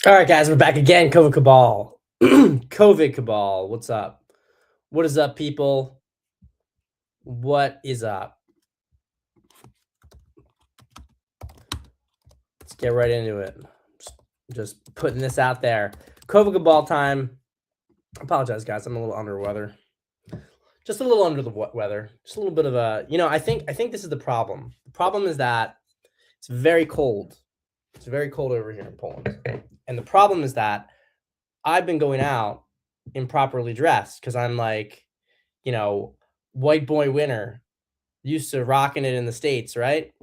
All right, guys, we're back again. COVID Cabal. COVID Cabal. What's up? What is up, people? What is up? Let's get right into it. Just putting this out there. COVID Cabal time. I apologize, guys. I'm a little under the weather. Just a little under the weather. Just a little bit of a, I think this is the problem. The problem is that it's very cold. It's very cold over here in Poland. And the problem is that I've been going out improperly dressed because I'm like, white boy winter, used to rocking it in the States, right?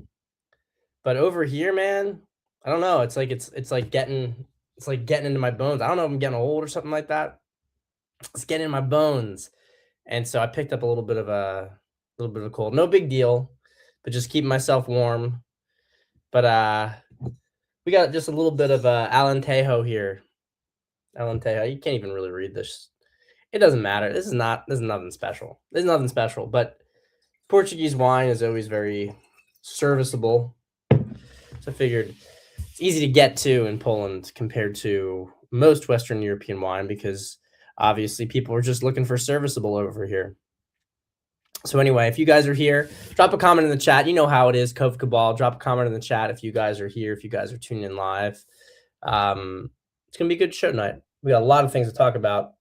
But over here, man, I don't know. It's like getting into my bones. I don't know if I'm getting old or something like that. It's getting in my bones. And so I picked up a little bit of a cold. No big deal, but just keeping myself warm. But we got just a little bit of Alentejo here. Alentejo, you can't even really read this. It doesn't matter. This is nothing special. This is nothing special, but Portuguese wine is always very serviceable. So I figured it's easy to get to in Poland compared to most Western European wine because obviously people are just looking for serviceable over here. So anyway, if you guys are here, drop a comment in the chat. You know how it is, Cove Cabal. Drop a comment in the chat if you guys are here, if you guys are tuning in live. It's going to be a good show tonight. We got a lot of things to talk about.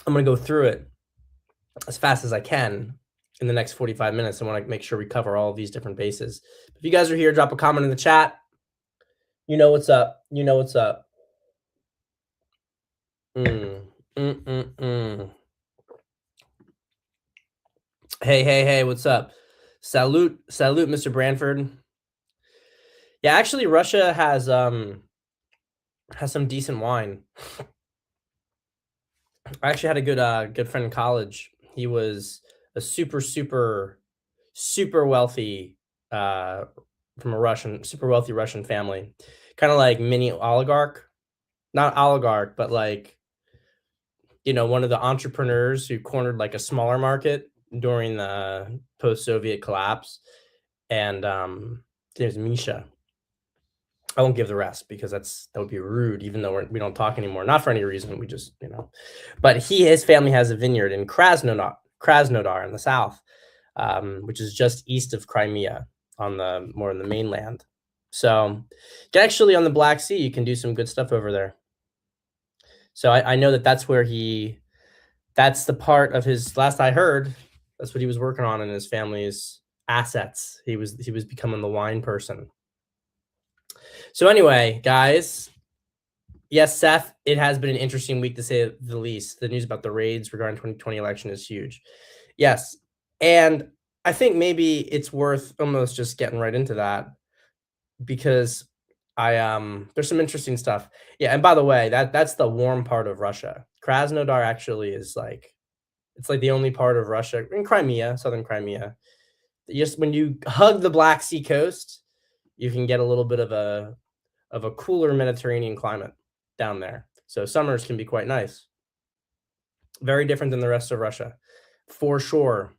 I'm going to go through it as fast as I can in the next 45 minutes. I want to make sure we cover all of these different bases. If you guys are here, drop a comment in the chat. You know what's up. You know what's up. Hey, what's up? Salute, Mr. Branford. Yeah, actually, Russia has some decent wine. I actually had a good friend in college. He was a super wealthy from a super wealthy Russian family, kind of like mini oligarch, not oligarch, but like one of the entrepreneurs who cornered like a smaller market during the post-Soviet collapse, and his name's Misha. I won't give the rest because that would be rude, even though we don't talk anymore. Not for any reason. We just, But his family has a vineyard in Krasnodar in the south, which is just east of Crimea more in the mainland. So, actually on the Black Sea, you can do some good stuff over there. So I know that's where that's the part of his, last I heard, that's what he was working on in his family's assets. He was becoming the wine person. So anyway, guys, yes, Seth, it has been an interesting week to say the least. The news about the raids regarding 2020 election is huge. Yes, and I think maybe it's worth almost just getting right into that because there's some interesting stuff. Yeah, and by the way, that's the warm part of Russia. Krasnodar actually is it's like the only part of Russia in Crimea, southern Crimea. Just when you hug the Black Sea coast, you can get a little bit of a cooler Mediterranean climate down there. So summers can be quite nice. Very different than the rest of Russia, for sure.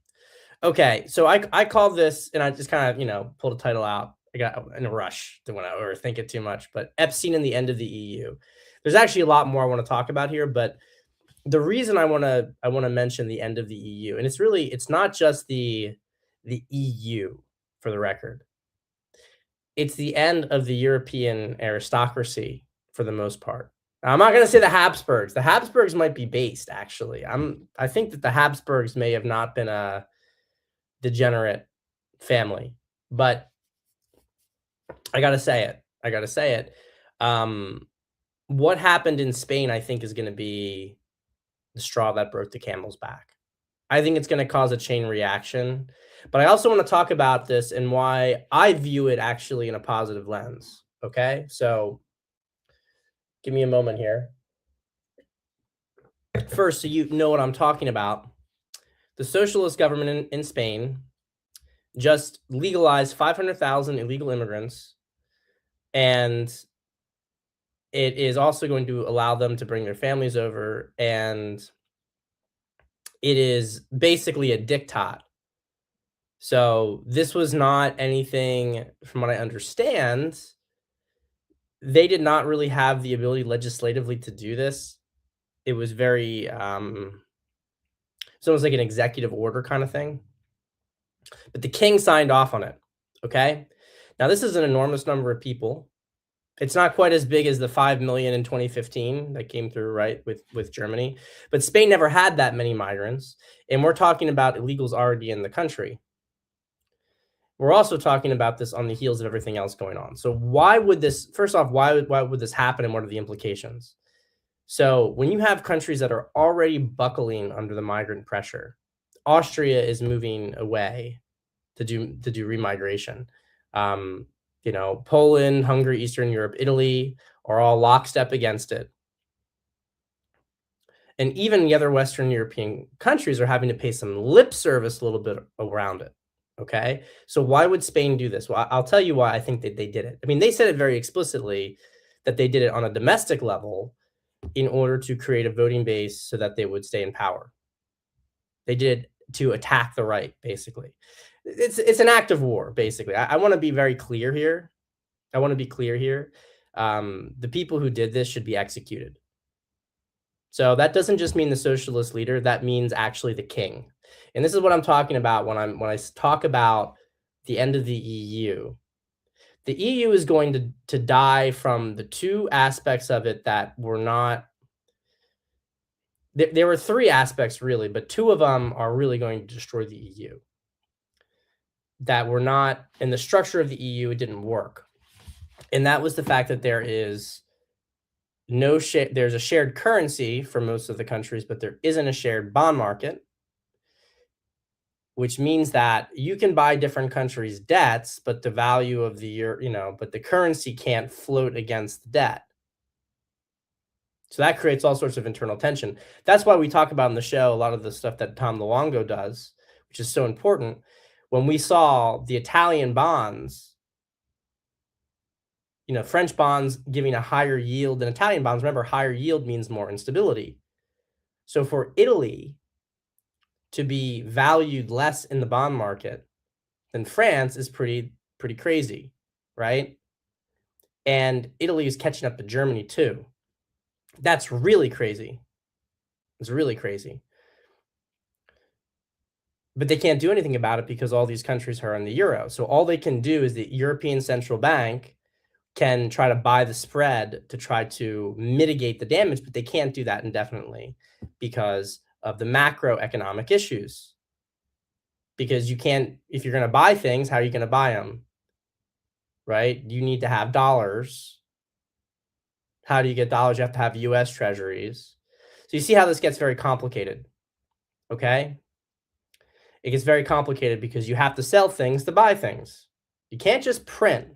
Okay, so I called this, and I just kind of, pulled a title out. I got in a rush to want to overthink it too much, but Epstein and the end of the EU. There's actually a lot more I want to talk about here, but the reason I want to mention the end of the EU, and it's not just the EU, for the record. It's the end of the European aristocracy for the most part. I'm not going to say the Habsburgs. The Habsburgs might be based, actually. I think that the Habsburgs may have not been a degenerate family, but I got to say it. What happened in Spain, I think, is going to be the straw that broke the camel's back. I think it's going to cause a chain reaction. But I also want to talk about this and why I view it actually in a positive lens. Okay, so give me a moment here. First, so you know what I'm talking about. The socialist government in Spain just legalized 500,000 illegal immigrants, and it is also going to allow them to bring their families over, and it is basically a diktat. So this was not anything, from what I understand, they did not really have the ability legislatively to do this. It was very, it's almost like an executive order kind of thing. But the king signed off on it. Okay. Now, this is an enormous number of people. It's not quite as big as the 5 million in 2015 that came through, right, with Germany. But Spain never had that many migrants. And we're talking about illegals already in the country. We're also talking about this on the heels of everything else going on. So why would this, first off, why would this happen and what are the implications? So when you have countries that are already buckling under the migrant pressure, Austria is moving away to do remigration. Um, Poland, Hungary, Eastern Europe, Italy are all lockstep against it. And even the other Western European countries are having to pay some lip service a little bit around it. Okay. So why would Spain do this? Well, I'll tell you why I think that they did it. I mean, they said it very explicitly that they did it on a domestic level in order to create a voting base so that they would stay in power. They did to attack the right, basically. It's an act of war, basically. I want to be very clear here. I want to be clear here. The people who did this should be executed. So that doesn't just mean the socialist leader. That means actually the king. And this is what I'm talking about when I talk about the end of the EU. The EU is going to die from the two aspects of it that were not. There were three aspects really, but two of them are really going to destroy the EU. That were not in the structure of the EU. It didn't work, and that was the fact that there's a shared currency for most of the countries, but there isn't a shared bond market, which means that you can buy different countries' debts, but the value of the euro, but the currency can't float against the debt. So that creates all sorts of internal tension. That's why we talk about in the show a lot of the stuff that Tom Luongo does, which is so important. When we saw the Italian bonds, French bonds giving a higher yield than Italian bonds. Remember, higher yield means more instability. So for Italy to be valued less in the bond market than France is pretty crazy, right? And Italy is catching up to Germany too. That's really crazy. It's really crazy. But they can't do anything about it because all these countries are in the euro. So all they can do is the European Central Bank can try to buy the spread to try to mitigate the damage, but they can't do that indefinitely because of the macroeconomic issues. Because you can't, if you're going to buy things, how are you going to buy them? Right? You need to have dollars. How do you get dollars? You have to have US treasuries. So you see how this gets very complicated. Okay? It gets very complicated because you have to sell things to buy things. You can't just print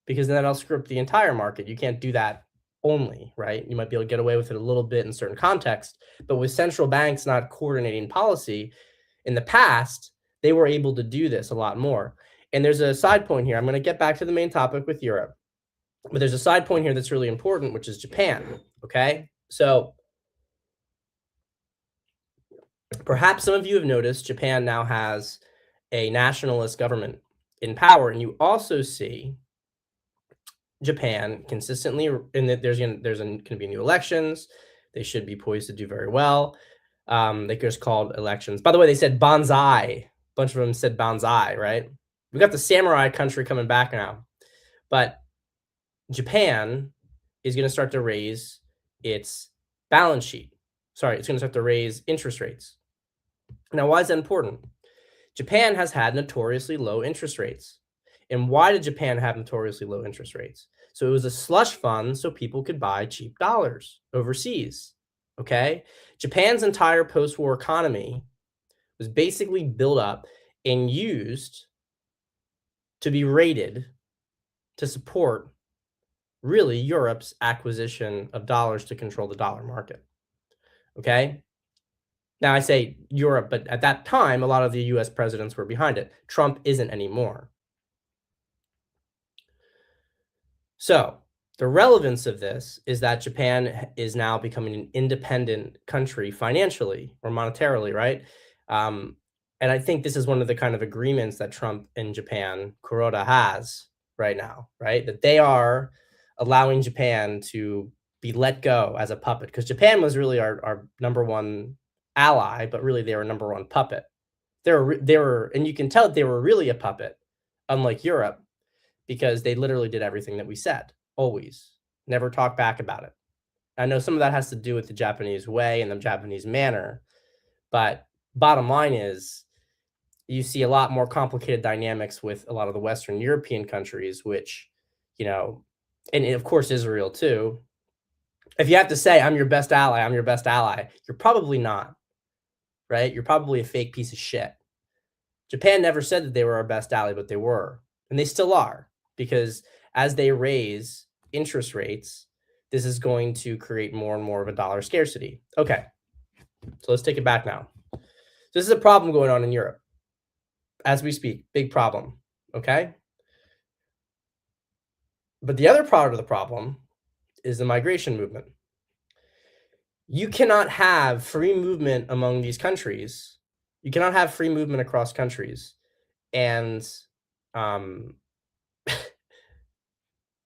because then that'll screw up the entire market. You can't do that only, right? You might be able to get away with it a little bit in certain contexts, but with central banks not coordinating policy, in the past, they were able to do this a lot more. And there's a side point here. I'm going to get back to the main topic with Europe, but there's a side point here that's really important, which is Japan, okay? So perhaps some of you have noticed Japan now has a nationalist government in power, and you also see Japan consistently, and that there's going to be new elections. They should be poised to do very well. They just called elections. By the way, they said bonsai. A bunch of them said bonsai, right? We got the samurai country coming back now, but Japan is going to start to raise its balance sheet. Sorry, it's going to start to raise interest rates. Now, why is that important? Japan has had notoriously low interest rates. And why did Japan have notoriously low interest rates? So it was a slush fund so people could buy cheap dollars overseas. Okay? Japan's entire post-war economy was basically built up and used to be rated to support really Europe's acquisition of dollars to control the dollar market. Okay? Now I say Europe, but at that time, a lot of the US presidents were behind it. Trump isn't anymore. So the relevance of this is that Japan is now becoming an independent country financially or monetarily, right? And I think this is one of the kind of agreements that Trump and Japan, Kuroda, has right now, right? That they are allowing Japan to be let go as a puppet, because Japan was really our number one ally, but really they were number one puppet. They were, and you can tell they were really a puppet, unlike Europe, because they literally did everything that we said, always, never talk back about it. I know some of that has to do with the Japanese way and the Japanese manner, but bottom line is you see a lot more complicated dynamics with a lot of the Western European countries, which, you know, and of course Israel too. If you have to say, I'm your best ally, I'm your best ally, you're probably not, right? You're probably a fake piece of shit. Japan never said that they were our best ally, but they were. And they still are, because as they raise interest rates, this is going to create more and more of a dollar scarcity. Okay, so let's take it back now. This is a problem going on in Europe as we speak, big problem, okay? But the other part of the problem is the migration movement. You cannot have free movement among these countries. You cannot have free movement across countries and um,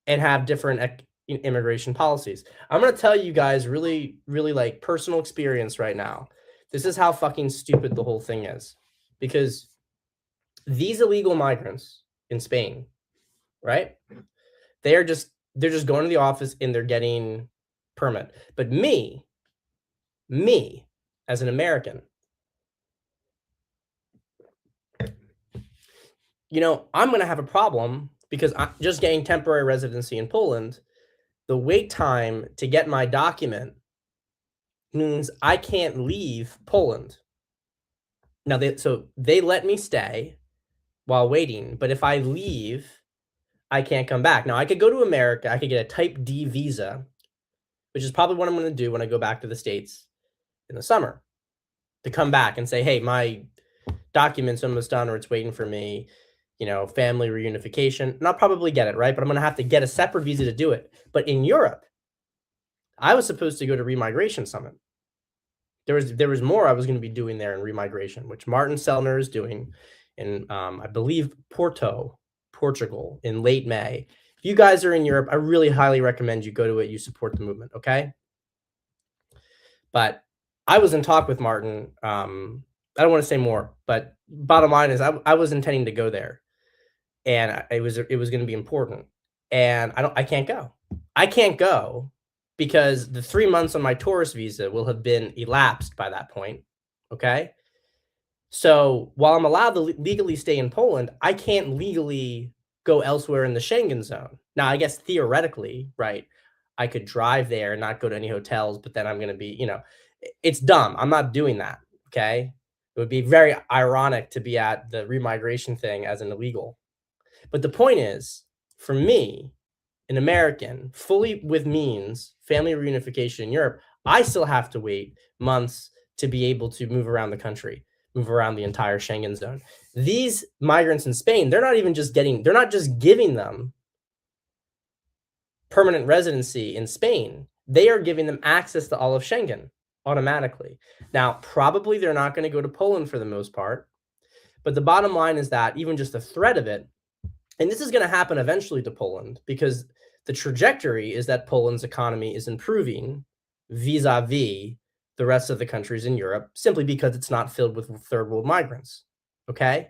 and have different immigration policies. I'm gonna tell you guys really, really like personal experience right now. This is how fucking stupid the whole thing is, because these illegal migrants in Spain, right? They're just going to the office and they're getting permit. But me as an American, you know, I'm going to have a problem because I'm just getting temporary residency in Poland. The wait time to get my document means I can't leave Poland. Now, they let me stay while waiting, but if I leave, I can't come back. Now, I could go to America. I could get a Type D visa, which is probably what I'm going to do when I go back to the States in the summer, to come back and say, hey, my document's almost done or it's waiting for me, you know, family reunification. And I'll probably get it, right? But I'm going to have to get a separate visa to do it. But in Europe, I was supposed to go to Remigration Summit. There was more I was going to be doing there in remigration, which Martin Sellner is doing in, I believe, Portugal in late May. If you guys are in Europe, I really highly recommend you go to it. You support the movement, okay? But I was in talk with Martin. I don't want to say more, but bottom line is I was intending to go there, and it was going to be important. And I can't go. I can't go because the 3 months on my tourist visa will have been elapsed by that point. Okay. So while I'm allowed to legally stay in Poland, I can't legally go elsewhere in the Schengen zone. Now, I guess theoretically, right, I could drive there and not go to any hotels, but then I'm going to be, you know, it's dumb. I'm not doing that. Okay. It would be very ironic to be at the remigration thing as an illegal. But the point is, for me, an American, fully with means, family reunification in Europe, I still have to wait months to be able to move around the country, move around the entire Schengen zone. These migrants in Spain, they're not just giving them permanent residency in Spain. They are giving them access to all of Schengen automatically. Now, probably they're not going to go to Poland for the most part, but the bottom line is that even just the threat of it, and this is going to happen eventually to Poland, because the trajectory is that Poland's economy is improving vis-a-vis the rest of the countries in Europe, simply because it's not filled with third world migrants. Okay?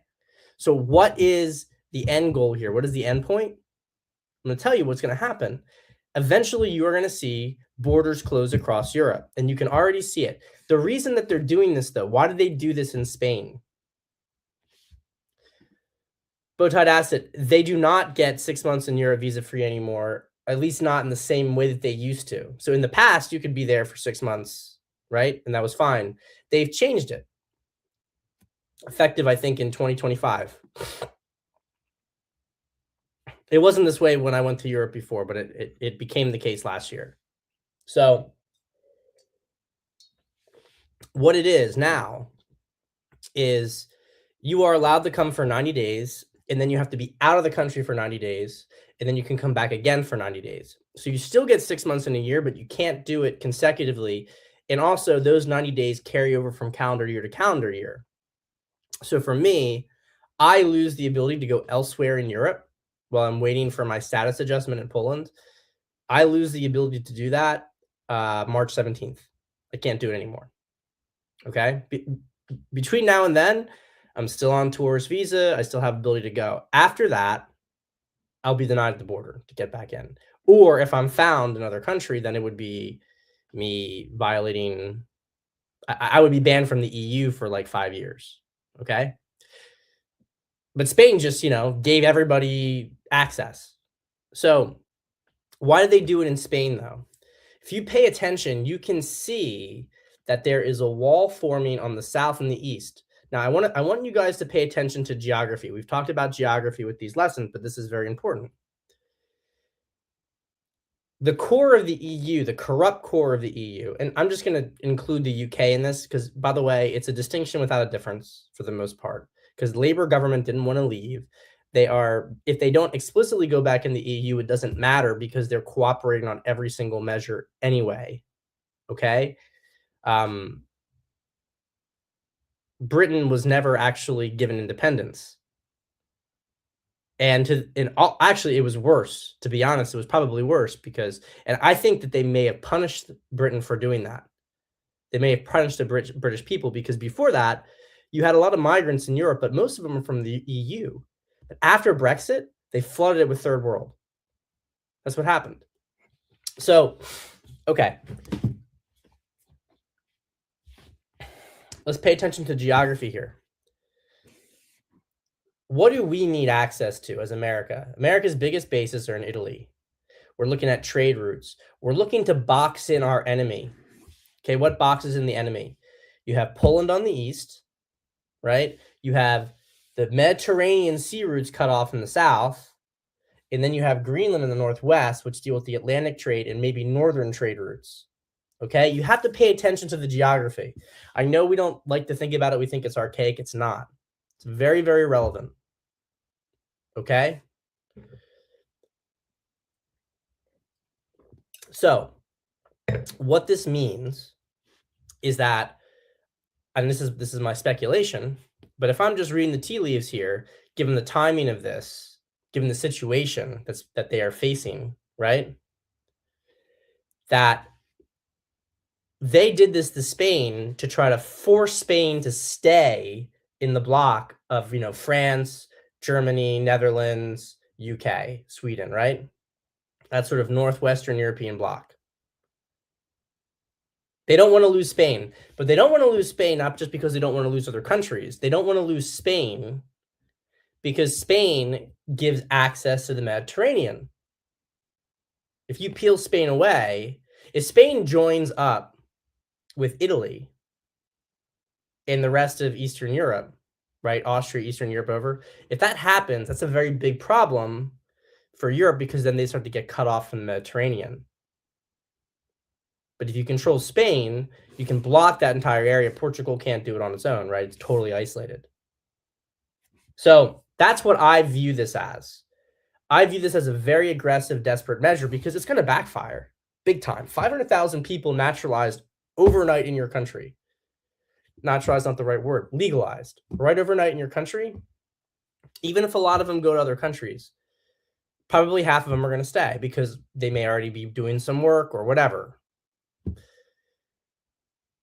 So what is the end goal here? What is the end point? I'm going to tell you what's going to happen. Eventually, you are going to see borders close across Europe, and you can already see it. The reason that they're doing this, though, why did they do this in Spain? Bowtied Asset, they do not get 6 months in Europe visa free anymore, at least not in the same way that they used to. So in the past, you could be there for 6 months, right? And that was fine. They've changed it. Effective, I think, in 2025. It wasn't this way when I went to Europe before, but it became the case last year. So what it is now is you are allowed to come for 90 days, and then you have to be out of the country for 90 days, and then you can come back again for 90 days. So you still get 6 months in a year, but you can't do it consecutively. And also those 90 days carry over from calendar year to calendar year. So for me, I lose the ability to go elsewhere in Europe while I'm waiting for my status adjustment in Poland. I lose the ability to do that March 17th. I can't do it anymore. Okay? Between now and then, I'm still on tourist visa. I still have ability to go. After that, I'll be denied at the border to get back in. Or if I'm found in another country, then it would be me violating. I would be banned from the EU for like 5 years. Okay. But Spain just, gave everybody access. So why did they do it in Spain though? If you pay attention, you can see that there is a wall forming on the south and the east. Now, I want you guys to pay attention to geography. We've talked about geography with these lessons, but this is very important. The core of the EU, the corrupt core of the EU, and I'm just going to include the UK in this because, by the way, it's a distinction without a difference for the most part, because Labour government didn't want to leave. If they don't explicitly go back in the EU, it doesn't matter because they're cooperating on every single measure anyway. Okay. Britain was never actually given independence. Actually, it was worse, to be honest. It was probably worse and I think that they may have punished Britain for doing that. They may have punished the British people because before that, you had a lot of migrants in Europe, but most of them are from the EU. But after Brexit, they flooded it with third world. That's what happened. So, okay. Let's pay attention to geography here. What do we need access to as America? America's biggest bases are in Italy. We're looking at trade routes. We're looking to box in our enemy. Okay, what boxes in the enemy? You have Poland on the east, right? You have the Mediterranean sea routes cut off in the south. And then you have Greenland in the northwest, which deal with the Atlantic trade and maybe northern trade routes. Okay, you have to pay attention to the geography. I know we don't like to think about it. We think it's archaic. It's not. It's very, very relevant. Okay. So what this means is that, and this is my speculation, but if I'm just reading the tea leaves here, given the timing of this, given the situation that they are facing, right? That they did this to Spain to try to force Spain to stay in the bloc of, France, Germany, Netherlands, UK, Sweden, right? That sort of Northwestern European bloc. They don't want to lose Spain, but they don't want to lose Spain not just because they don't want to lose other countries. They don't want to lose Spain because Spain gives access to the Mediterranean. If you peel Spain away, if Spain joins up with Italy and the rest of Eastern Europe, right? Austria, Eastern Europe over. If that happens, that's a very big problem for Europe because then they start to get cut off from the Mediterranean. But if you control Spain, you can block that entire area. Portugal can't do it on its own, right? It's totally isolated. So that's what I view this as. I view this as a very aggressive, desperate measure because it's going to backfire big time. 500,000 people naturalized overnight in your country. Naturalized, not the right word. Legalized right overnight in your country. Even if a lot of them go to other countries, probably half of them are going to stay because they may already be doing some work or whatever.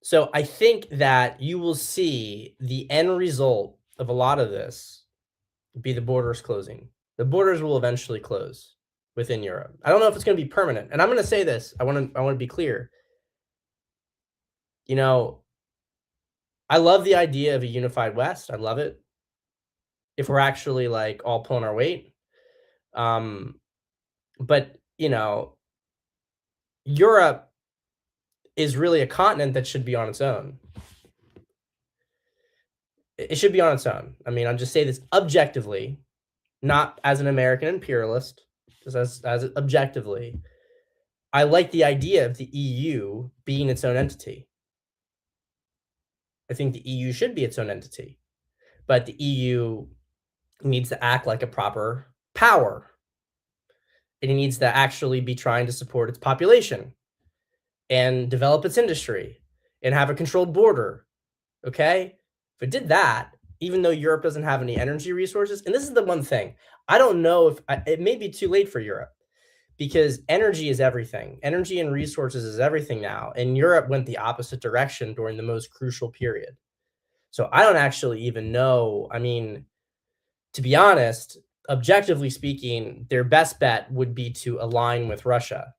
So I think that you will see the end result of a lot of this be the borders closing. The borders will eventually close within Europe. I don't know if it's going to be permanent. And I'm going to say this. I want to be clear. I love the idea of a unified West. I love it. If we're actually like all pulling our weight. But Europe is really a continent that should be on its own. It should be on its own. I mean, I'll just say this objectively, not as an American imperialist, just as objectively. I like the idea of the EU being its own entity. I think the EU should be its own entity, but the EU needs to act like a proper power. And it needs to actually be trying to support its population and develop its industry and have a controlled border. Okay? If it did that, even though Europe doesn't have any energy resources, and this is the one thing, I don't know if it may be too late for Europe, because energy is everything. Energy and resources is everything now. And Europe went the opposite direction during the most crucial period. So I don't actually even know. I mean, to be honest, objectively speaking, their best bet would be to align with Russia.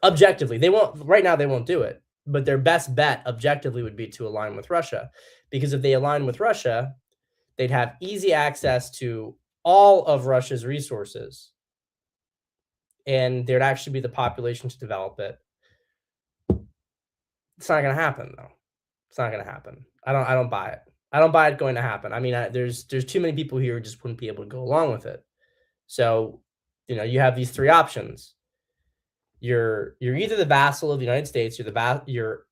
Objectively, they won't right now, they won't do it, but their best bet objectively would be to align with Russia, because if they align with Russia, they'd have easy access to all of Russia's resources, and there'd actually be the population to develop it. It's not going to happen, though. It's not going to happen. I don't buy it. I don't buy it going to happen. I mean, there's too many people here who just wouldn't be able to go along with it. So, you have these three options. You're either the vassal of the United States, you're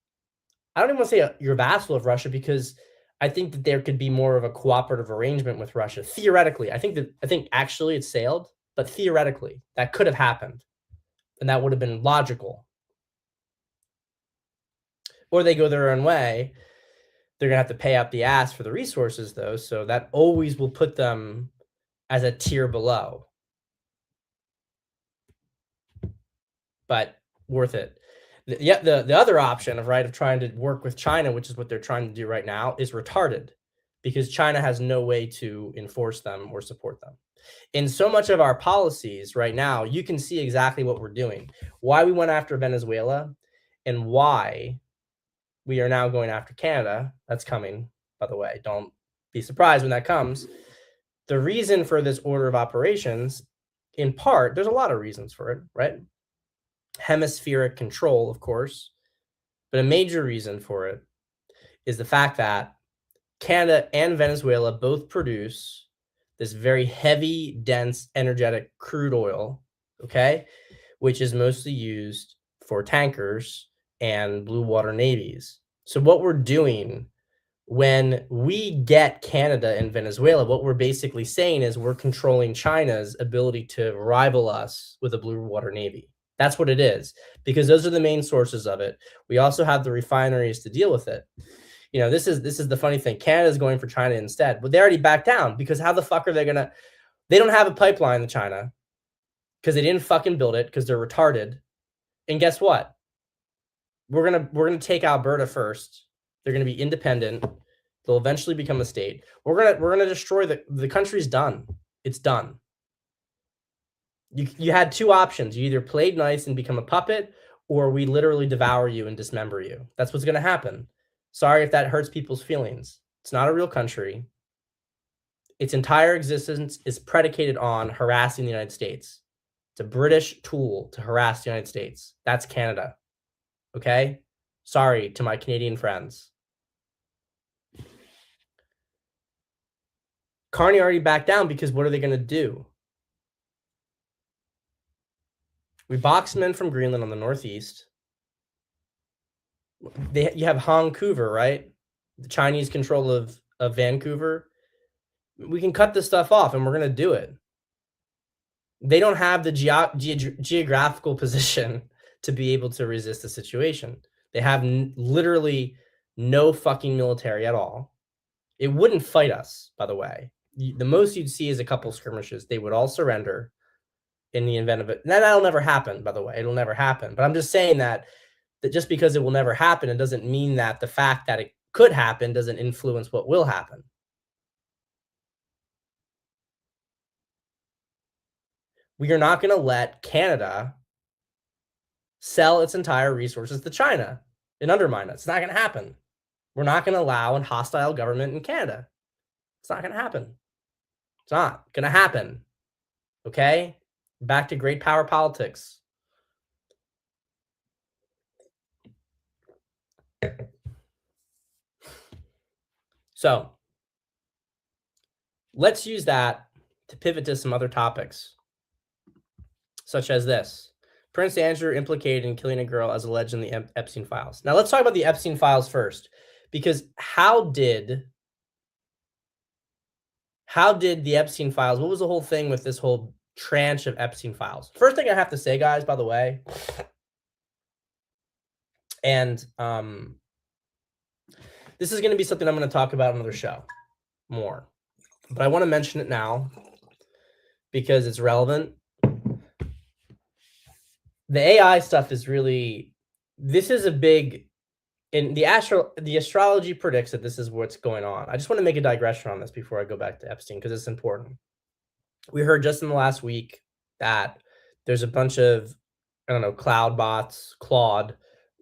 I don't even want to say you're a vassal of Russia, because I think that there could be more of a cooperative arrangement with Russia. Theoretically, I think actually it sailed, but theoretically that could have happened, and that would have been logical. Or they go their own way. They're gonna have to pay up the ass for the resources, though, so that always will put them as a tier below. But worth it. The other option of trying to work with China, which is what they're trying to do right now, is retarded, because China has no way to enforce them or support them. In so much of our policies right now, you can see exactly what we're doing, why we went after Venezuela, and why we are now going after Canada. That's coming, by the way. Don't be surprised when that comes. The reason for this order of operations, in part, there's a lot of reasons for it, right? Hemispheric control, of course, but a major reason for it is the fact that Canada and Venezuela both produce this very heavy, dense, energetic crude oil, okay, which is mostly used for tankers and blue water navies. So what we're doing when we get Canada and Venezuela, what we're basically saying is we're controlling China's ability to rival us with a blue water navy. That's what it is, because those are the main sources of it. We also have the refineries to deal with it. This is the funny thing. Canada's going for China instead, but they already backed down, because how the fuck are they gonna? They don't have a pipeline to China because they didn't fucking build it, because they're retarded. And guess what? We're gonna take Alberta first. They're gonna be independent. They'll eventually become a state. We're gonna destroy the country's done. It's done. You had two options. You either played nice and become a puppet, or we literally devour you and dismember you. That's what's gonna happen. Sorry if that hurts people's feelings. It's not a real country. Its entire existence is predicated on harassing the United States. It's a British tool to harass the United States. That's Canada. Okay? Sorry to my Canadian friends. Carney already backed down, because what are they going to do? We boxed them in from Greenland on the northeast. You have Vancouver, right? The Chinese control of Vancouver. We can cut this stuff off, and we're going to do it. They don't have the geographical position to be able to resist the situation. They have literally no fucking military at all. It wouldn't fight us, by the way. The most you'd see is a couple skirmishes. They would all surrender in the event of it. And that'll never happen, by the way. It'll never happen. But I'm just saying that just because it will never happen, it doesn't mean that the fact that it could happen doesn't influence what will happen. We are not going to let Canada sell its entire resources to China and undermine it. It's not going to happen. We're not going to allow a hostile government in Canada. It's not going to happen. It's not going to happen. Okay? Back to great power politics. So let's use that to pivot to some other topics, such as this. Prince Andrew implicated in killing a girl as alleged in the Epstein files. Now let's talk about the Epstein files first, because how did the Epstein files, what was the whole thing with this whole tranche of Epstein files? First thing I have to say, guys, by the way, and this is going to be something I'm going to talk about on another show more, but I want to mention it now because it's relevant. the AI stuff is really this is a big and the astrology predicts that this is what's going on. I just want to make a digression on this before I go back to Epstein because it's important. We heard just in the last week that there's a bunch of I don't know Claude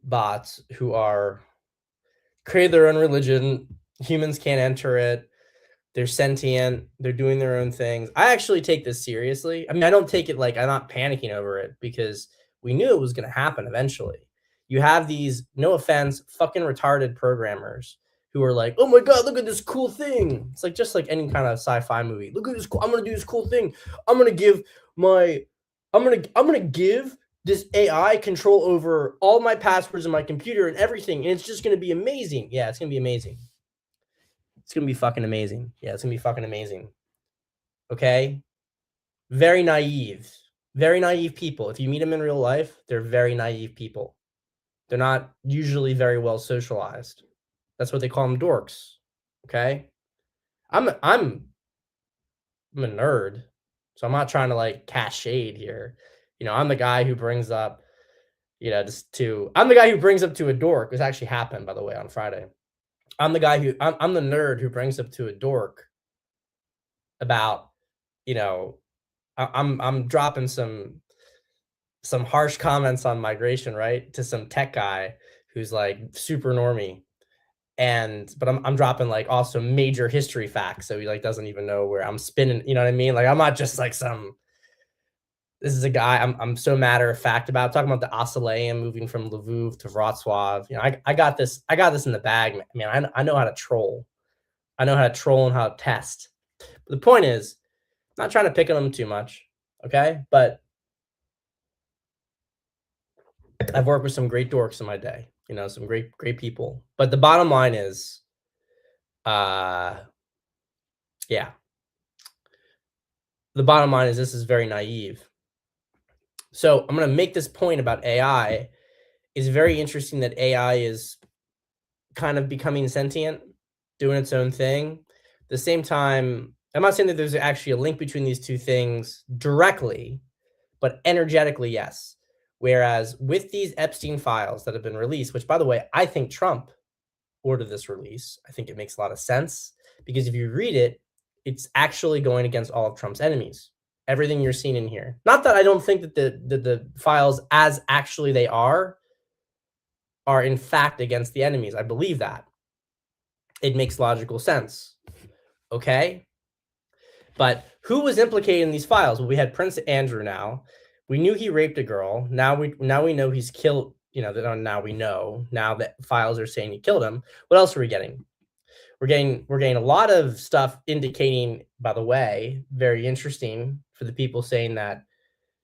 bots who are create their own religion. Humans can't enter it. They're sentient. They're doing their own things. I actually take this seriously. I mean, I don't take it like I'm not panicking over it because we knew it was going to happen eventually. You have these, no offense, fucking retarded programmers who are like, "Oh my god, look at this cool thing." It's like just like any kind of sci-fi movie. Look at this cool. I'm gonna do this cool thing. I'm gonna give my, I'm gonna give this AI control over all my passwords in my computer and everything, and it's just gonna be amazing. Yeah, it's gonna be amazing. It's gonna be fucking amazing. Yeah, it's gonna be fucking amazing. Okay? Very naive. Very naive people. If you meet them in real life, they're very naive people. They're not usually very well socialized. That's what they call them dorks. Okay? I'm a nerd. So I'm not trying to like cast shade here. I'm the guy who brings up, I'm the guy who brings up to a dork. This actually happened, by the way, on Friday. I'm the nerd who brings up to a dork about, you know, I'm dropping some harsh comments on migration, right? To some tech guy who's like super normie. But I'm dropping like also major history facts. So he like doesn't even know where I'm spinning, you know what I mean? Like I'm not just like this is a guy I'm so matter of fact about. I'm talking about the Oscillium moving from Lviv to Wrocław. I got this in the bag, man. I know how to troll. I know how to troll and how to test. But the point is, I'm not trying to pick on them too much, okay? But I've worked with some great dorks in my day, some great people. But the bottom line is, yeah. The bottom line is this is very naive. So I'm going to make this point about AI. It's very interesting that AI is kind of becoming sentient, doing its own thing. At the same time, I'm not saying that there's actually a link between these two things directly, but energetically, yes. Whereas with these Epstein files that have been released, which by the way, I think Trump ordered this release. I think it makes a lot of sense because if you read it, it's actually going against all of Trump's enemies. Everything you're seeing in here. Not that I don't think that the files as actually they are in fact against the enemies. I believe that. It makes logical sense. Okay? But who was implicated in these files? Well, we had Prince Andrew now. We knew he raped a girl. Now we know he's killed, now we know. Now that files are saying he killed him. What else are we getting? We're getting a lot of stuff indicating, by the way, very interesting for the people saying that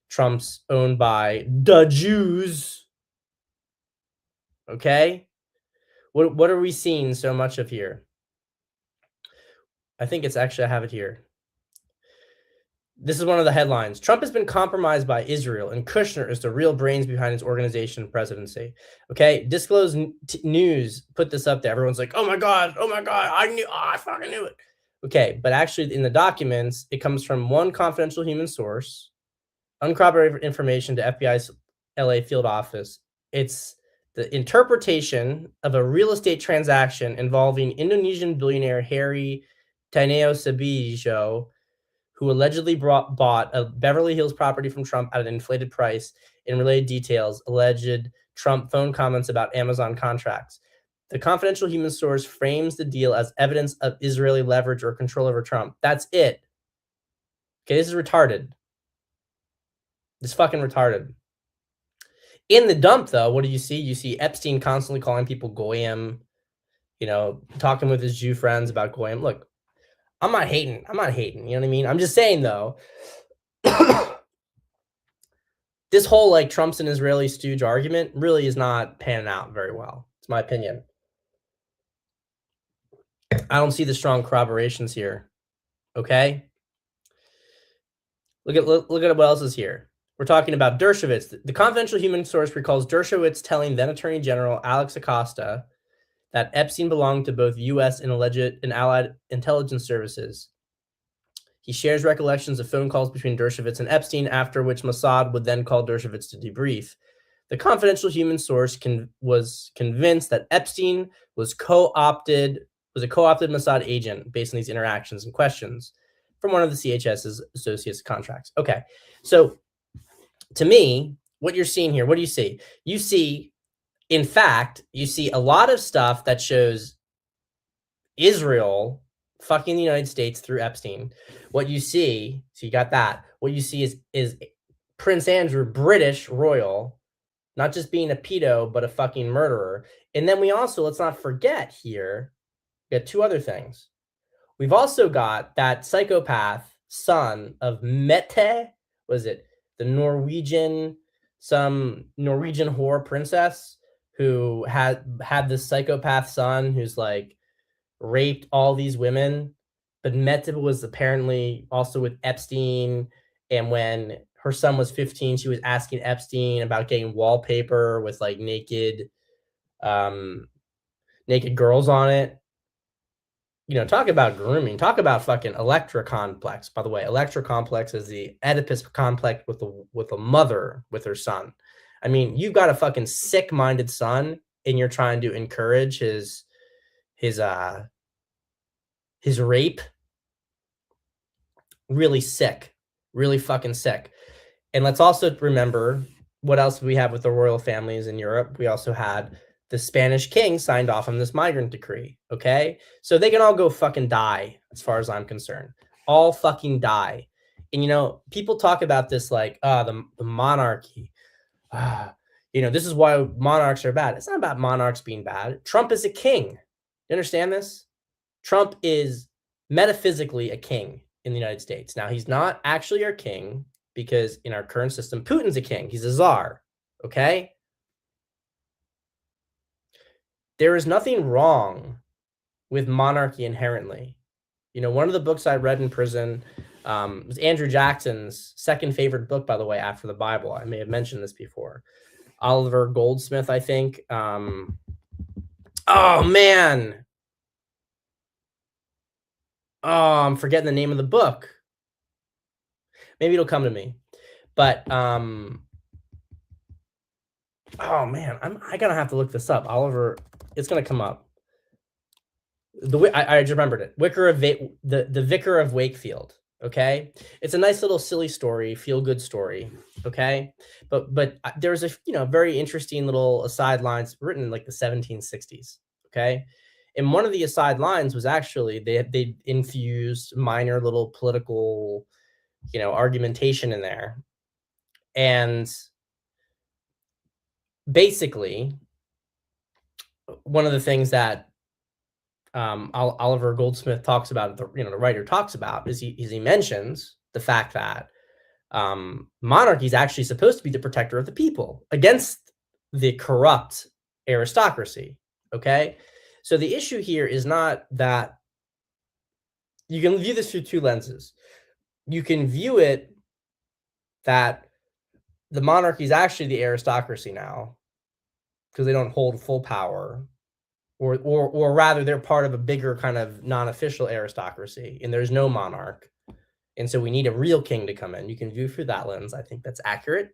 Trump's owned by the Jews. Okay? What are we seeing so much of here? I think it's actually, I have it here. This is one of the headlines. Trump has been compromised by Israel, and Kushner is the real brains behind his organization and presidency. Okay, Disclosed News put this up there. Everyone's like, oh my God, I fucking knew it. Okay, but actually in the documents, it comes from one confidential human source, uncorroborated information to FBI's LA field office. It's the interpretation of a real estate transaction involving Indonesian billionaire Harry Taineo Sabijo, who allegedly bought a Beverly Hills property from Trump at an inflated price. In related details, alleged Trump phone comments about Amazon contracts. The confidential human source frames the deal as evidence of Israeli leverage or control over Trump. That's it. Okay, this is retarded. This is fucking retarded. In the dump, though, what do you see? You see Epstein constantly calling people goyim, talking with his Jew friends about goyim. Look, I'm not hating. You know what I mean? I'm just saying, though, this whole like Trump's an Israeli stooge argument really is not panning out very well. It's my opinion. I don't see the strong corroborations here. Okay? Look at what else is here. We're talking about Dershowitz. The confidential human source recalls Dershowitz telling then Attorney General Alex Acosta that Epstein belonged to both U.S. and allied intelligence services. He shares recollections of phone calls between Dershowitz and Epstein, after which Mossad would then call Dershowitz to debrief. The confidential human source was convinced that Epstein was a co-opted Mossad agent based on these interactions and questions from one of the CHS's associates contracts. Okay, so to me, what you're seeing here, what do you see? You see, in fact, you see a lot of stuff that shows Israel fucking the United States through Epstein. What you see, so you got that. What you see is Prince Andrew, British royal, not just being a pedo, but a fucking murderer. And then we also, let's not forget here, we got two other things. We've also got that psychopath son of Mette, was it the some Norwegian whore princess who had this psychopath son who's like raped all these women. But Mette was apparently also with Epstein. And when her son was 15, she was asking Epstein about getting wallpaper with like naked girls on it. Talk about grooming. Talk about fucking Electra complex. By the way, Electra complex is the Oedipus complex with a mother with her son. I mean, you've got a fucking sick-minded son, and you're trying to encourage his rape. Really sick, really fucking sick. And let's also remember what else we have with the royal families in Europe. We also had the Spanish king signed off on this migrant decree. Okay, so they can all go fucking die, as far as I'm concerned. All fucking die. And people talk about this like, the monarchy. This is why monarchs are bad. It's not about monarchs being bad. Trump is a king. You understand this? Trump is metaphysically a king in the United States. Now, he's not actually our king because in our current system, Putin's a king. He's a czar. Okay? There is nothing wrong with monarchy inherently. One of the books I read in prison was Andrew Jackson's second favorite book, by the way, after the Bible. I may have mentioned this before. Oliver Goldsmith, I think. Oh, man. Oh, I'm forgetting the name of the book. Maybe it'll come to me. But, oh, man. I gotta have to look this up. Oliver, it's going to come up. I just remembered it. The Vicar of Wakefield. Okay, it's a nice little silly story, feel good story. Okay, but there's a very interesting little aside lines written in like the 1760s. Okay, and one of the aside lines was actually they infused minor little political argumentation in there, and basically one of the things that Oliver Goldsmith talks about, the writer talks about, is he mentions the fact that monarchy is actually supposed to be the protector of the people against the corrupt aristocracy. Okay, so the issue here is not that you can view this through two lenses. You can view it that the monarchy is actually the aristocracy now because they don't hold full power. Or rather, they're part of a bigger kind of non-official aristocracy, and there's no monarch. And so we need a real king to come in. You can view through that lens. I think that's accurate.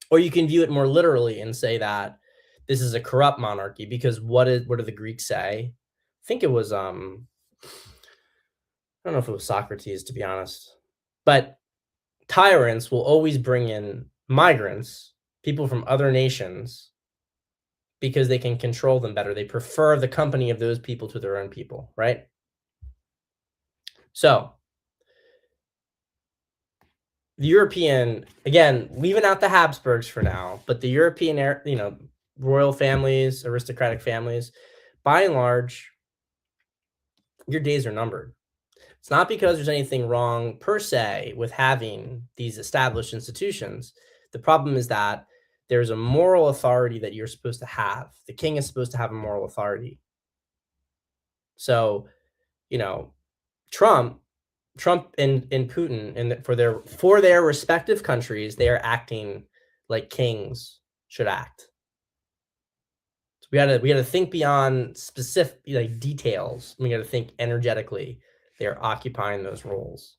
Or you can view it more literally and say that this is a corrupt monarchy, because what do the Greeks say? I think it was, I don't know if it was Socrates, to be honest. But tyrants will always bring in migrants, people from other nations, because they can control them better. They prefer the company of those people to their own people, right? So the European, again, leaving out the Habsburgs for now, but the European, royal families, aristocratic families, by and large, your days are numbered. It's not because there's anything wrong per se with having these established institutions. The problem is that there's a moral authority that you're supposed to have. The king is supposed to have a moral authority. So, Trump and Putin, and for their respective countries, they are acting like kings should act. So we gotta think beyond specific details. We gotta think energetically. They are occupying those roles.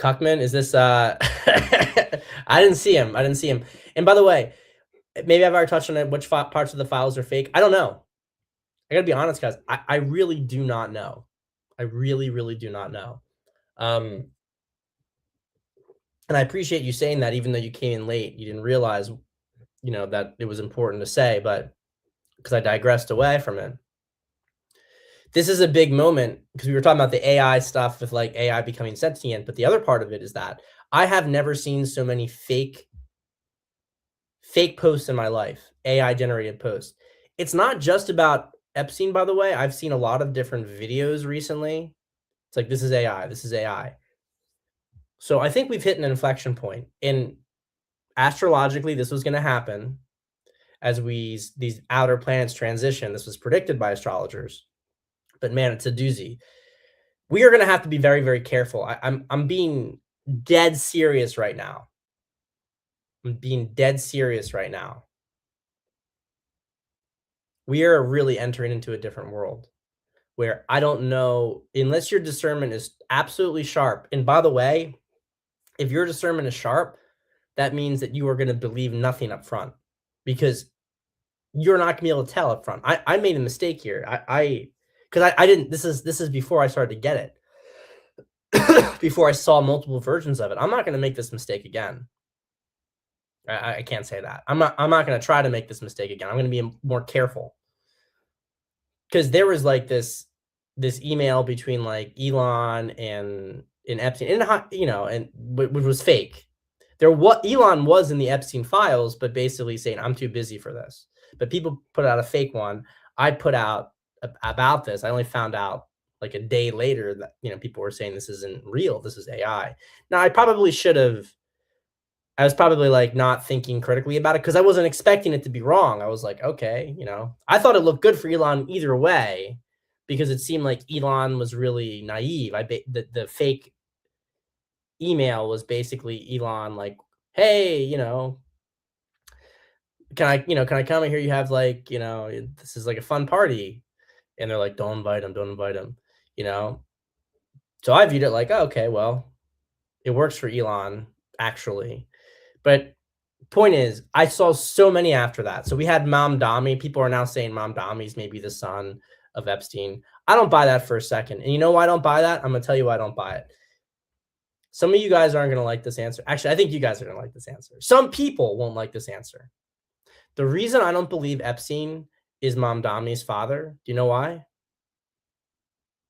Cuckman, is this I didn't see him. I didn't see him. And by the way, maybe I've already touched on it, which parts of the files are fake. I don't know. I gotta be honest, guys. I really do not know. I really, really do not know. Um, and I appreciate you saying that, even though you came in late, you didn't realize, that it was important to say, but because I digressed away from it. This is a big moment because we were talking about the AI stuff with like AI becoming sentient, but the other part of it is that I have never seen so many fake posts in my life, AI generated posts. It's not just about Epstein, by the way. I've seen a lot of different videos recently. It's like, this is AI, this is AI. So I think we've hit an inflection point. And astrologically, this was going to happen as these outer planets transition. This was predicted by astrologers. But man, it's a doozy. We are going to have to be very, very careful. I'm being dead serious right now. I'm being dead serious right now. We are really entering into a different world where I don't know, unless your discernment is absolutely sharp. And by the way, if your discernment is sharp, that means that you are going to believe nothing up front, because you're not going to be able to tell up front. I made a mistake here. Because I didn't. This is before I started to get it. Before I saw multiple versions of it. I'm not going to make this mistake again. I can't say that. I'm not going to try to make this mistake again. I'm going to be more careful, because there was like this email between like Elon and Epstein, and and which was fake. Elon was in the Epstein files, but basically saying, I'm too busy for this. But people put out a fake one. I put out about this. I only found out like a day later that people were saying this isn't real. This is AI. Now I probably should have. I was probably like not thinking critically about it because I wasn't expecting it to be wrong. I was like, okay, I thought it looked good for Elon either way, because it seemed like Elon was really naive. The fake email was basically Elon like, hey, can I come and here you have like, this is like a fun party. And they're like, don't invite him, don't invite him, you know? So I viewed it like, oh, okay, well, it works for Elon actually. But point is, I saw so many after that. So we had Mom Dami. People are now saying Mom Dami's maybe the son of Epstein. I don't buy that for a second. And you know why I don't buy that? I'm going to tell you why I don't buy it. Some of you guys aren't going to like this answer. Actually, I think you guys are going to like this answer. Some people won't like this answer. The reason I don't believe Epstein is Mom Dami's father, do you know why?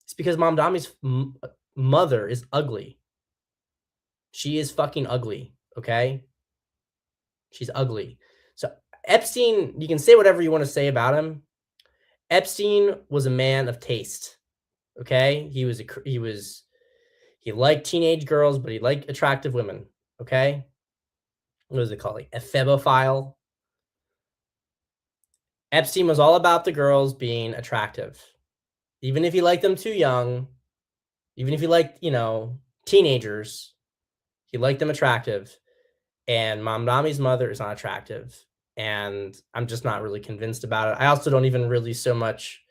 It's because Mom Dami's mother is ugly. She is fucking ugly, okay? She's ugly. So Epstein, you can say whatever you want to say about him. Epstein was a man of taste, okay? He liked teenage girls, but he liked attractive women, okay? What is it called? Like a phebophile. Epstein was all about the girls being attractive. Even if he liked them too young, even if he liked, teenagers, he liked them attractive. And Mom Dami's mother is not attractive. And I'm just not really convinced about it. I also don't even really so much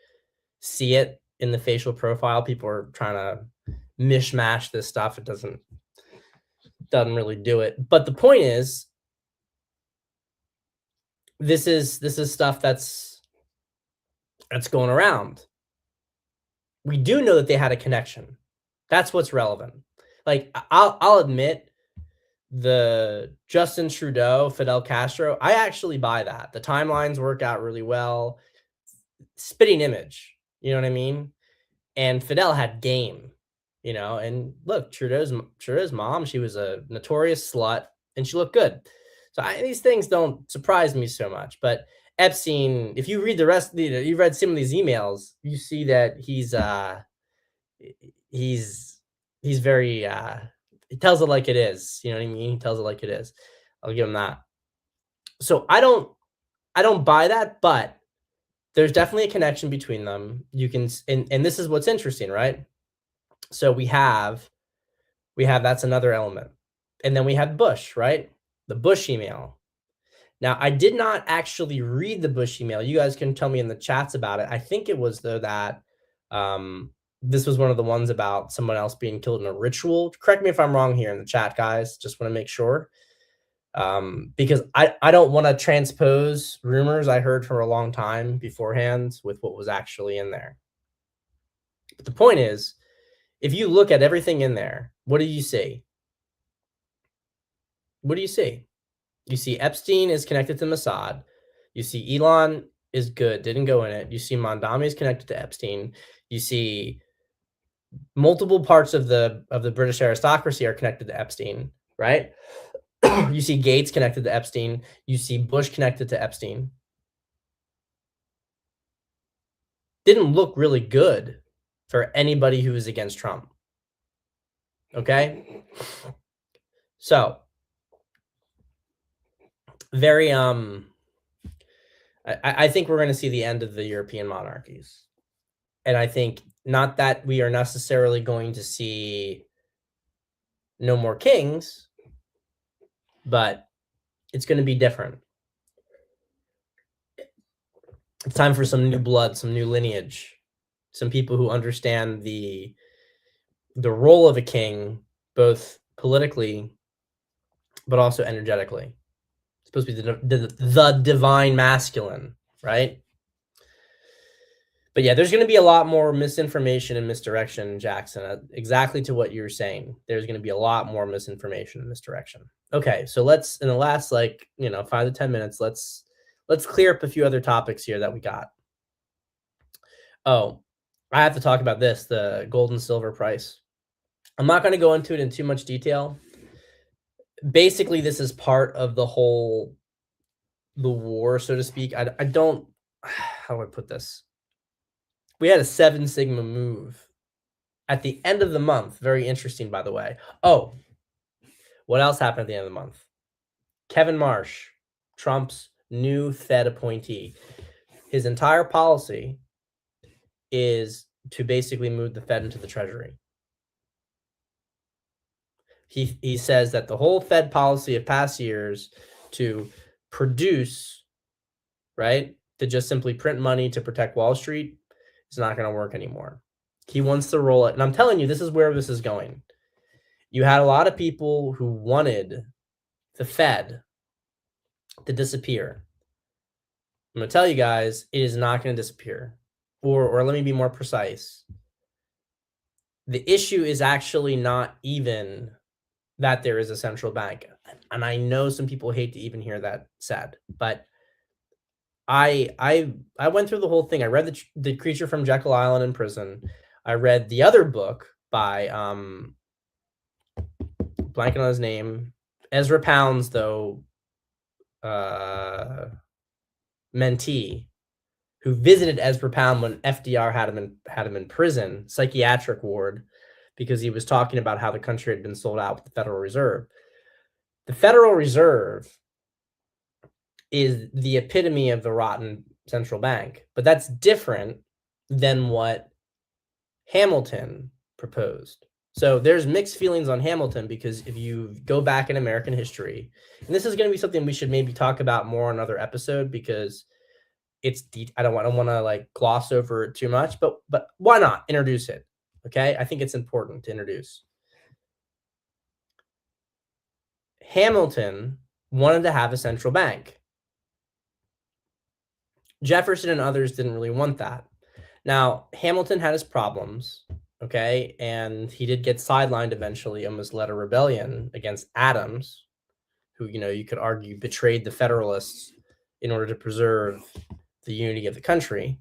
see it in the facial profile. People are trying to mishmash this stuff. It doesn't really do it. But the point is, this is stuff that's going around. We do know that they had a connection. That's what's relevant. Like I'll admit, the Justin Trudeau, Fidel Castro, I actually buy that. The timelines work out really well. Spitting image, you know what I mean? And Fidel had game, and look, Trudeau's mom, she was a notorious slut and she looked good. So these things don't surprise me so much. But Epstein, if you read the rest, you've read some of these emails, you see that he's very he tells it like it is. You know what I mean? He tells it like it is. I'll give him that. So I don't buy that, but there's definitely a connection between them. You can, and this is what's interesting, right? So we have that's another element. And then we have Bush, right? The Bush email. Now, I did not actually read the Bush email. You guys can tell me in the chats about it. I think it was though that This was one of the ones about someone else being killed in a ritual. Correct me if I'm wrong here in the chat, guys. Just want to make sure. Because I don't want to transpose rumors I heard for a long time beforehand with what was actually in there. But the point is, if you look at everything in there, what do you see? What do you see? You see Epstein is connected to Mossad. You see Elon is good, didn't go in it. You see Mondami is connected to Epstein. You see multiple parts of the British aristocracy are connected to Epstein, right? You see Gates connected to Epstein. You see Bush connected to Epstein. Didn't look really good for anybody who was against Trump. Okay? So, very I think we're going to see the end of the European monarchies. And I think not that we are necessarily going to see no more kings, but it's going to be different. It's time for some new blood, some new lineage, some people who understand the role of a king, both politically, but also energetically. It's supposed to be the divine masculine, right? But yeah, there's going to be a lot more misinformation and misdirection, Jackson. Exactly to what you're saying. There's going to be a lot more misinformation and misdirection. Okay, so let's in the last 5 to 10 minutes, let's clear up a few other topics here that we got. Oh, I have to talk about this, the gold and silver price. I'm not going to go into it in too much detail. Basically, this is part of the war, so to speak. I don't, how do I put this? We had a 7 sigma move at the end of the month. Very interesting, by the way. Oh, what else happened at the end of the month? Kevin Marsh, Trump's new Fed appointee. His entire policy is to basically move the Fed into the Treasury. He says that the whole Fed policy of past years to produce, right, to just simply print money to protect Wall Street is not going to work anymore. He wants to roll it. And I'm telling you, this is where this is going. You had a lot of people who wanted the Fed to disappear. I'm going to tell you guys, it is not going to disappear. Or let me be more precise. The issue is actually not even that there is a central bank. And I know some people hate to even hear that said, but I went through the whole thing. I read the Creature from Jekyll Island in prison. I read the other book by blanking on his name, Ezra Pound's mentee, who visited Ezra Pound when FDR had him in prison, psychiatric ward, because he was talking about how the country had been sold out with the Federal Reserve. The Federal Reserve is the epitome of the rotten central bank, but that's different than what Hamilton proposed. So there's mixed feelings on Hamilton, because if you go back in American history, and this is going to be something we should maybe talk about more on another episode, because it's I don't want to gloss over it too much, but why not introduce it? Okay, I think it's important to introduce. Hamilton wanted to have a central bank. Jefferson and others didn't really want that. Now, Hamilton had his problems, okay, and he did get sidelined eventually, almost led a rebellion against Adams, who, you could argue betrayed the Federalists in order to preserve the unity of the country.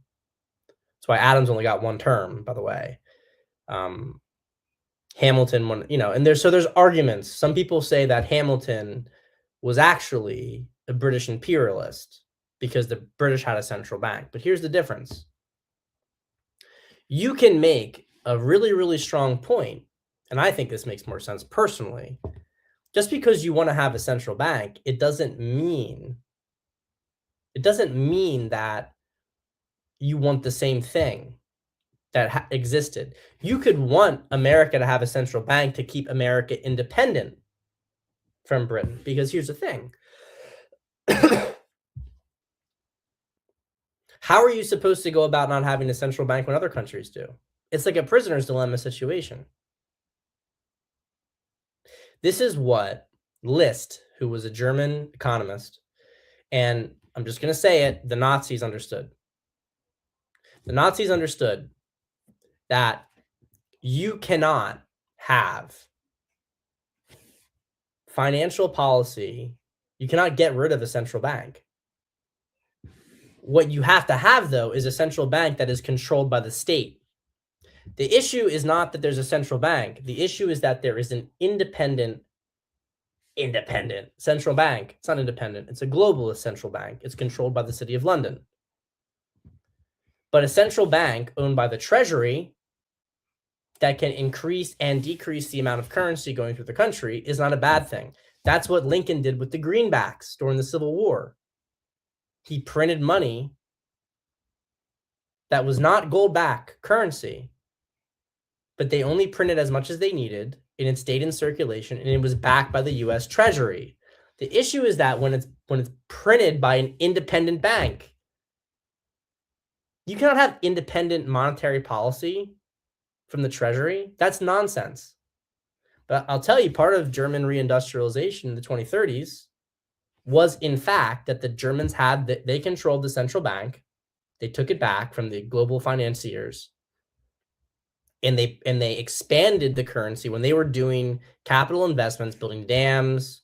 That's why Adams only got one term, by the way. Hamilton won, and there's arguments. Some people say that Hamilton was actually a British imperialist because the British had a central bank. But here's the difference. You can make a really, really strong point, and I think this makes more sense personally. Just because you want to have a central bank, it doesn't mean that you want the same thing that existed. You could want America to have a central bank to keep America independent from Britain, because here's the thing. How are you supposed to go about not having a central bank when other countries do? It's like a prisoner's dilemma situation. This is what List, who was a German economist, and I'm just going to say it, the Nazis understood. The Nazis understood that you cannot have financial policy, you cannot get rid of a central bank. What you have to have, though, is a central bank that is controlled by the state. The issue is not that there's a central bank. The issue is that there is an independent central bank. It's not independent. It's a globalist central bank. It's controlled by the City of London. But a central bank owned by the Treasury that can increase and decrease the amount of currency going through the country is not a bad thing. That's what Lincoln did with the greenbacks during the Civil War. He printed money that was not gold-backed currency, but they only printed as much as they needed, and it stayed in circulation, and it was backed by the U.S. Treasury. The issue is that when it's printed by an independent bank, you cannot have independent monetary policy from the Treasury. That's nonsense. But I'll tell you, part of German reindustrialization in the 2030s was, in fact, that the Germans they controlled the central bank. They took it back from the global financiers, and they expanded the currency when they were doing capital investments, building dams,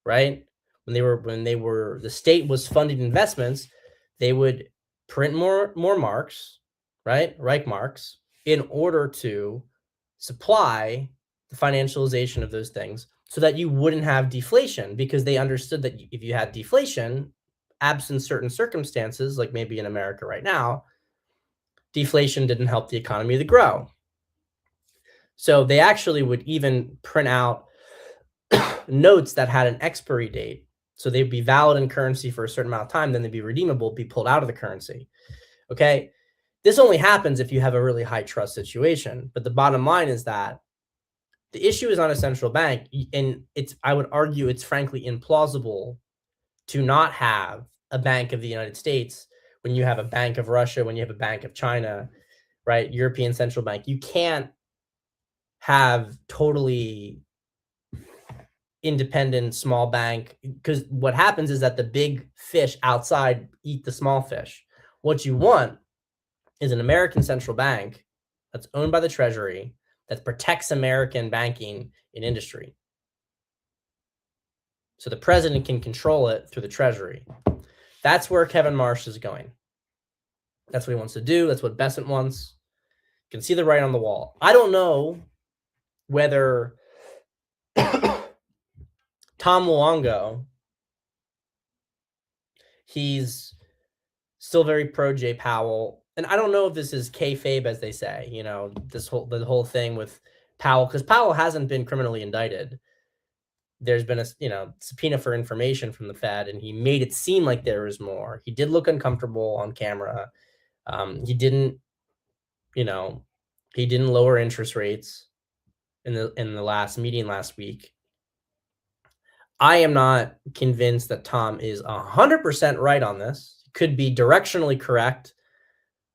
right? When the state was funding investments, they would print more marks, right? Reichmarks, in order to supply the financialization of those things so that you wouldn't have deflation, because they understood that if you had deflation, absent certain circumstances, like maybe in America right now, deflation didn't help the economy to grow. So they actually would even print out notes that had an expiry date. So they'd be valid in currency for a certain amount of time, then they'd be redeemable, be pulled out of the currency. Okay. This only happens if you have a really high trust situation. But the bottom line is that the issue is not a central bank. And I would argue it's frankly implausible to not have a Bank of the United States when you have a Bank of Russia, when you have a Bank of China, right? European Central Bank. You can't have totally independent small bank, because what happens is that the big fish outside eat the small fish. What you want is an American central bank that's owned by the Treasury that protects American banking and industry. So the president can control it through the Treasury. That's where Kevin Marsh is going. That's what he wants to do. That's what Besant wants. You can see the writing on the wall. I don't know whether Tom Luongo, he's still very pro Jay Powell. And I don't know if this is kayfabe, as they say, the whole thing with Powell, because Powell hasn't been criminally indicted. There's been a subpoena for information from the Fed, and he made it seem like there was more. He did look uncomfortable on camera. He didn't lower interest rates in the last meeting last week. I am not convinced that Tom is 100% right on this. Could be directionally correct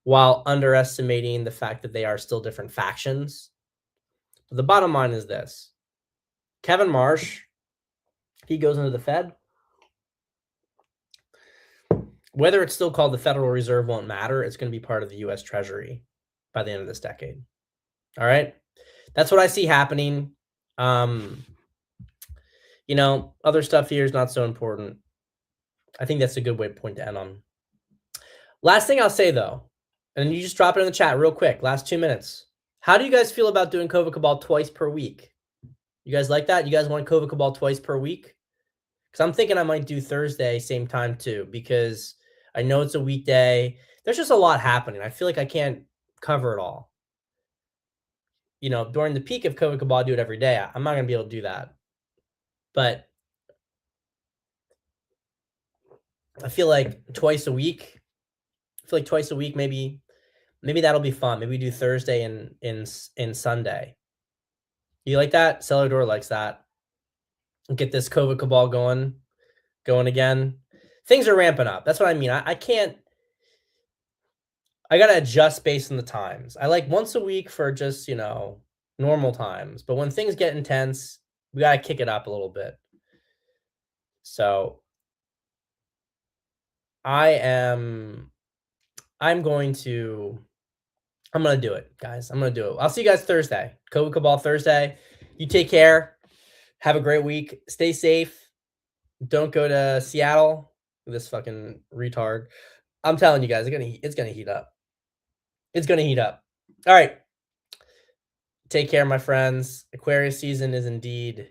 while underestimating the fact that they are still different factions. But the bottom line is this. Kevin Marsh, if he goes into the Fed, whether it's still called the Federal Reserve won't matter. It's going to be part of the U.S. Treasury by the end of this decade. All right? That's what I see happening. Other stuff here is not so important. I think that's a good point to end on. Last thing I'll say, though, and you just drop it in the chat real quick, last 2 minutes. How do you guys feel about doing Kova Cabal twice per week? You guys like that? You guys want Kova Cabal twice per week? Because I'm thinking I might do Thursday, same time too, because I know it's a weekday. There's just a lot happening. I feel like I can't cover it all. During the peak of Kova Cabal, I do it every day. I'm not going to be able to do that. But I feel like twice a week, maybe that'll be fun. Maybe we do Thursday and Sunday. You like that? Celador likes that. Get this Kova Cabal going again. Things are ramping up. That's what I mean. I can't. I gotta adjust based on the times. I like once a week for just, normal times, but when things get intense, we gotta kick it up a little bit. So, I am I'm going to I'm gonna do it, guys. I'm gonna do it. I'll see you guys Thursday. Code Cabal Thursday. You take care. Have a great week. Stay safe. Don't go to Seattle. This fucking retard. I'm telling you guys, it's gonna heat up. It's gonna heat up. All right. Take care, my friends. Aquarius season is indeed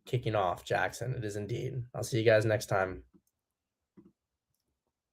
kicking off, Jackson. It is indeed. I'll see you guys next time.